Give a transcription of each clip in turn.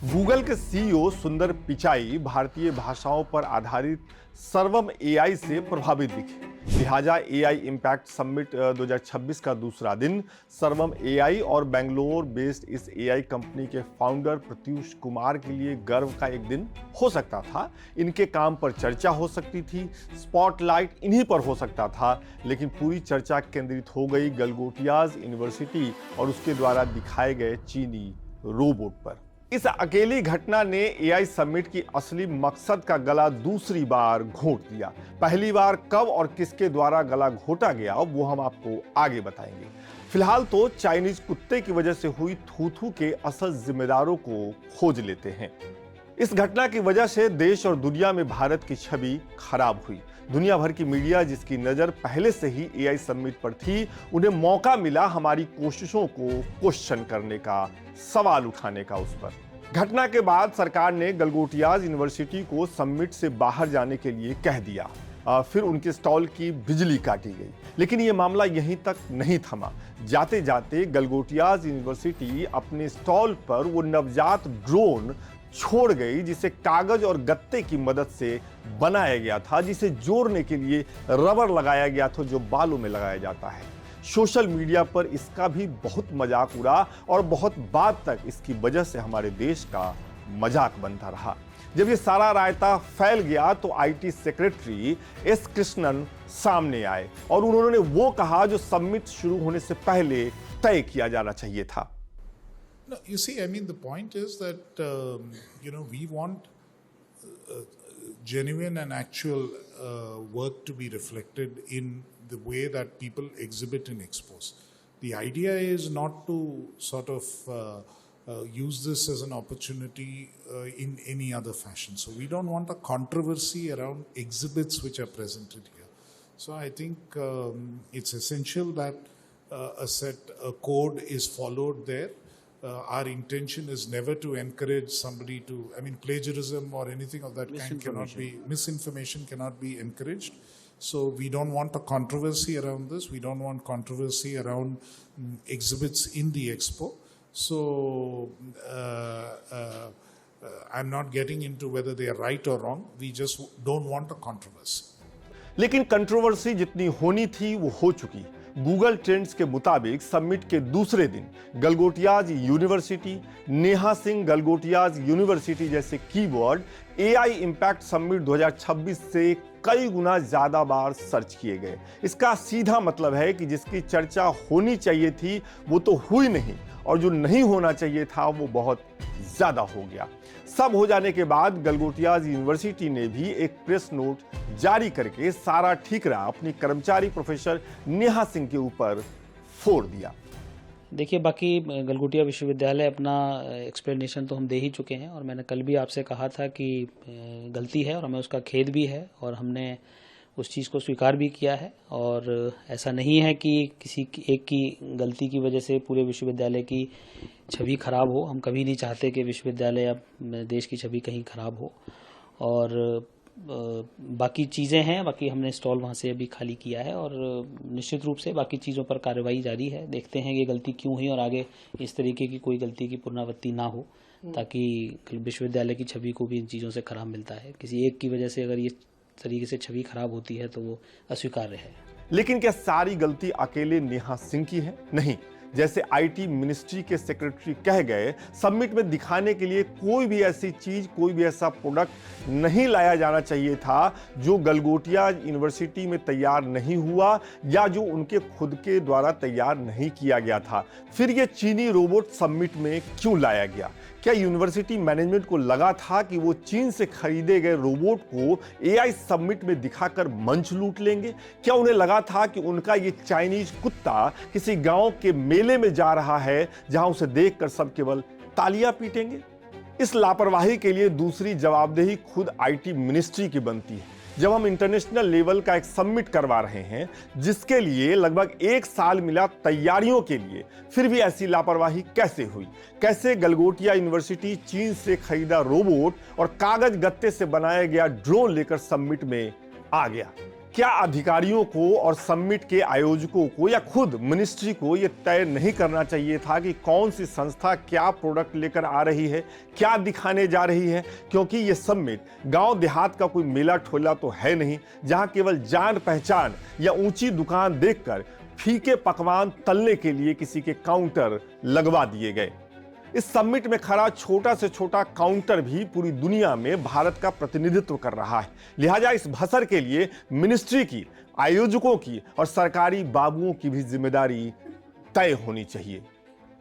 Google के CEO सुंदर पिचाई भारतीय भाषाओं पर आधारित सर्वम एआई से प्रभावित दिखे। लिहाजा एआई इम्पैक्ट समिट 2026 का दूसरा दिन सर्वम एआई और बेंगलोर बेस्ड इस एआई कंपनी के फाउंडर प्रत्यूष कुमार के लिए गर्व का एक दिन हो सकता था। इनके काम पर चर्चा हो सकती थी, स्पॉटलाइट इन्हीं पर हो सकता था, लेकिन पूरी चर्चा केंद्रित हो गई गलगोटियाज यूनिवर्सिटी और उसके द्वारा दिखाए गए चीनी रोबोट पर। इस अकेली घटना ने एआई समिट की असली मकसद का गला दूसरी बार घोंट दिया। पहली बार कब और किसके द्वारा गला घोंटा गया वो हम आपको आगे बताएंगे। फिलहाल तो चाइनीज कुत्ते की वजह से हुई थू-थू के असल जिम्मेदारों को खोज लेते हैं। इस घटना की वजह से देश और दुनिया में भारत की छवि खराब हुई। दुनिया भर की मीडिया जिसकी नजर पहले से ही एआई समिट पर थी, उन्हें मौका मिला हमारी कोशिशों को क्वेश्चन करने का, सवाल उठाने का उस पर। घटना के बाद सरकार ने गलगोटियाज यूनिवर्सिटी को समिट से बाहर जाने के लिए कह दिया। फिर उनके स्टॉल की बिजली काटी गई। लेकिन यह मामला यहीं तक नहीं थमा। जाते जाते गलगोटियाज यूनिवर्सिटी अपने स्टॉल पर वो नवजात ड्रोन छोड़ गई जिसे कागज और गत्ते की मदद से बनाया गया था, जिसे जोड़ने के लिए रबर लगाया गया था जो बालों में लगाया जाता है। सोशल मीडिया पर इसका भी बहुत मजाक उड़ा और बहुत बाद तक इसकी वजह से हमारे देश का मजाक बनता रहा। जब ये सारा रायता फैल गया तो आईटी सेक्रेटरी एस कृष्णन सामने आए और उन्होंने वो कहा जो समिट शुरू होने से पहले तय किया जाना चाहिए था। No, you see, I mean, the point is that, we want genuine and actual work to be reflected in the way that people exhibit in expos. The idea is not to sort of use this as an opportunity in any other fashion. So we don't want a controversy around exhibits which are presented here. So I think it's essential that a code is followed there. Our intention is never to encourage somebody to, plagiarism or anything of that kind cannot be, misinformation cannot be encouraged. So we don't want a controversy around this. We don't want controversy around exhibits in the expo. So I'm not getting into whether they are right or wrong. We just don't want a controversy. लेकिन controversy जितनी होनी थी वो हो चुकी। Google trends के मुताबिक summit के दूसरे दिन गलगोटियाज यूनिवर्सिटी, नेहा सिंह गलगोटियाज यूनिवर्सिटी जैसे कीवर्ड एआई इम्पैक्ट समिट 2026 से कई गुना ज्यादा बार सर्च किए गए। इसका सीधा मतलब है कि जिसकी चर्चा होनी चाहिए थी वो तो हुई नहीं और जो नहीं होना चाहिए था वो बहुत ज्यादा हो गया। सब हो जाने के बाद गलगोटियाज यूनिवर्सिटी ने भी एक प्रेस नोट जारी करके सारा ठीकरा अपनी कर्मचारी प्रोफेसर नेहा सिंह के ऊपर फोड़ दिया। देखिए, बाकी गलगोटिया विश्वविद्यालय अपना एक्सप्लेनेशन तो हम दे ही चुके हैं और मैंने कल भी आपसे कहा था कि गलती है और हमें उसका खेद भी है और हमने उस चीज़ को स्वीकार भी किया है। और ऐसा नहीं है कि किसी एक की गलती की वजह से पूरे विश्वविद्यालय की छवि खराब हो। हम कभी नहीं चाहते कि विश्वविद्यालय या देश की छवि कहीं खराब हो। और बाकी चीज़ें हैं, बाकी हमने स्टॉल वहाँ से अभी खाली किया है और निश्चित रूप से बाकी चीज़ों पर कार्रवाई जारी है। देखते हैं कि गलती क्यों हुई और आगे इस तरीके की कोई गलती की पुनरावृत्ति ना हो, ताकि विश्वविद्यालय की छवि को भी इन चीज़ों से खराब मिलता है। किसी एक की वजह से अगर ये तरीके से छवि खराब होती है तो वो अस्वीकार्य है। लेकिन क्या सारी गलती अकेले नेहा सिंह की है? नहीं। जैसे आईटी मिनिस्ट्री के सेक्रेटरी कह गए, समिट में दिखाने के लिए कोई भी ऐसी चीज, कोई भी ऐसा प्रोडक्ट नहीं लाया जाना चाहिए था जो गलगोटिया यूनिवर्सिटी में तैयार नहीं हुआ या जो उनके खुद के द्वारा तैयार नहीं किया गया था। फिर ये चीनी रोबोट समिट में क्यों लाया गया? क्या यूनिवर्सिटी मैनेजमेंट को लगा था कि वो चीन से खरीदे गए रोबोट को एआई समिट में दिखाकर मंच लूट लेंगे? क्या उन्हें लगा था कि उनका ये चाइनीज कुत्ता किसी गांव के मेले में जा रहा है जहां उसे देखकर सब केवल तालियां पीटेंगे? इस लापरवाही के लिए दूसरी जवाबदेही खुद आईटी मिनिस्ट्री की बनती है। जब हम इंटरनेशनल लेवल का एक समिट करवा रहे हैं जिसके लिए लगभग 1 साल मिला तैयारियों के लिए, फिर भी ऐसी लापरवाही कैसे हुई? कैसे गलगोटिया यूनिवर्सिटी चीन से खरीदा रोबोट और कागज गत्ते से बनाया गया ड्रोन लेकर समिट में आ गया? क्या अधिकारियों को और समिट के आयोजकों को या खुद मिनिस्ट्री को यह तय नहीं करना चाहिए था कि कौन सी संस्था क्या प्रोडक्ट लेकर आ रही है, क्या दिखाने जा रही है? क्योंकि यह समिट गांव देहात का कोई मेला ठोला तो है नहीं, जहां केवल जान पहचान या ऊंची दुकान देखकर फीके पकवान तलने के लिए किसी के काउंटर लगवा दिए गए। इस समिट में खड़ा छोटा से छोटा काउंटर भी पूरी दुनिया में भारत का प्रतिनिधित्व कर रहा है। लिहाजा इस भसर के लिए मिनिस्ट्री की, आयोजकों की और सरकारी बाबुओं की भी जिम्मेदारी तय होनी चाहिए।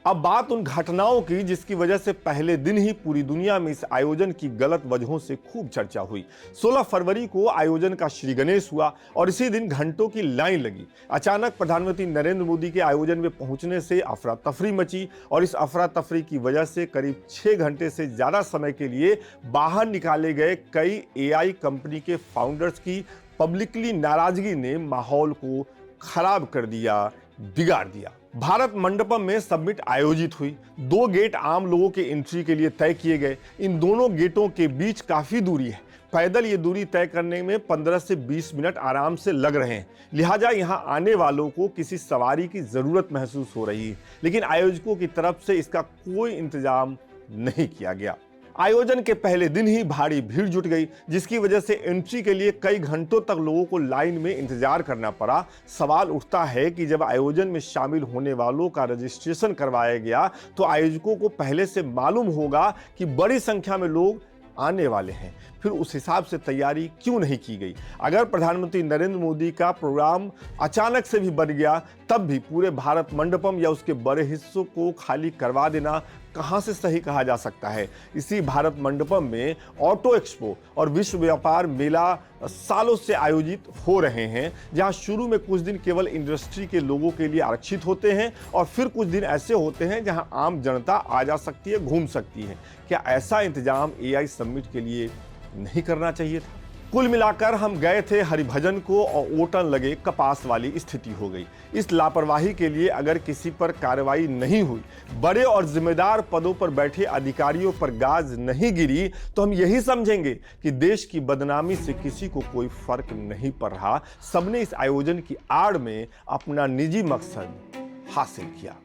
अब बात उन घटनाओं की जिसकी वजह से पहले दिन ही पूरी दुनिया में इस आयोजन की गलत वजहों से खूब चर्चा हुई। 16 फरवरी को आयोजन का श्री गणेश हुआ और इसी दिन घंटों की लाइन लगी। अचानक प्रधानमंत्री नरेंद्र मोदी के आयोजन में पहुंचने से अफरा तफरी मची और इस अफरा तफरी की वजह से करीब 6 घंटे से ज्यादा समय के लिए बाहर निकाले गए कई AI कंपनी के फाउंडर्स की पब्लिकली नाराजगी ने माहौल को खराब कर दिया, बिगाड़ दिया। भारत मंडपम में समिट आयोजित हुई। 2 गेट आम लोगों के एंट्री के लिए तय किए गए। इन दोनों गेटों के बीच काफी दूरी है। पैदल ये दूरी तय करने में 15 से 20 मिनट आराम से लग रहे हैं। लिहाजा यहां आने वालों को किसी सवारी की जरूरत महसूस हो रही है, लेकिन आयोजकों की तरफ से इसका कोई इंतजाम नहीं किया गया। आयोजन के पहले दिन ही भारी भीड़ जुट गई, जिसकी वजह से एंट्री के लिए कई घंटों तक लोगों को लाइन में इंतजार करना पड़ा। सवाल उठता है कि जब आयोजन में शामिल होने वालों का रजिस्ट्रेशन करवाया गया तो आयोजकों को पहले से मालूम होगा कि बड़ी संख्या में लोग आने वाले हैं, फिर उस हिसाब से तैयारी क्यों नहीं की गई? अगर प्रधानमंत्री नरेंद्र मोदी का प्रोग्राम अचानक से भी बन गया, तब भी पूरे भारत मंडपम या उसके बड़े हिस्सों को खाली करवा देना कहां से सही कहा जा सकता है? इसी भारत मंडपम में ऑटो एक्सपो और विश्व व्यापार मेला सालों से आयोजित हो रहे हैं, जहां शुरू में कुछ दिन केवल इंडस्ट्री के लोगों के लिए आरक्षित होते हैं और फिर कुछ दिन ऐसे होते हैं जहां आम जनता आ जा सकती है, घूम सकती है। क्या ऐसा इंतजाम AI समिट के लिए नहीं करना चाहिए था? कुल मिलाकर हम गए थे हरिभजन को और ओटन लगे कपास वाली स्थिति हो गई। इस लापरवाही के लिए अगर किसी पर कार्रवाई नहीं हुई, बड़े और जिम्मेदार पदों पर बैठे अधिकारियों पर गाज नहीं गिरी, तो हम यही समझेंगे कि देश की बदनामी से किसी को कोई फर्क नहीं पड़ रहा। सबने इस आयोजन की आड़ में अपना निजी मकसद हासिल किया।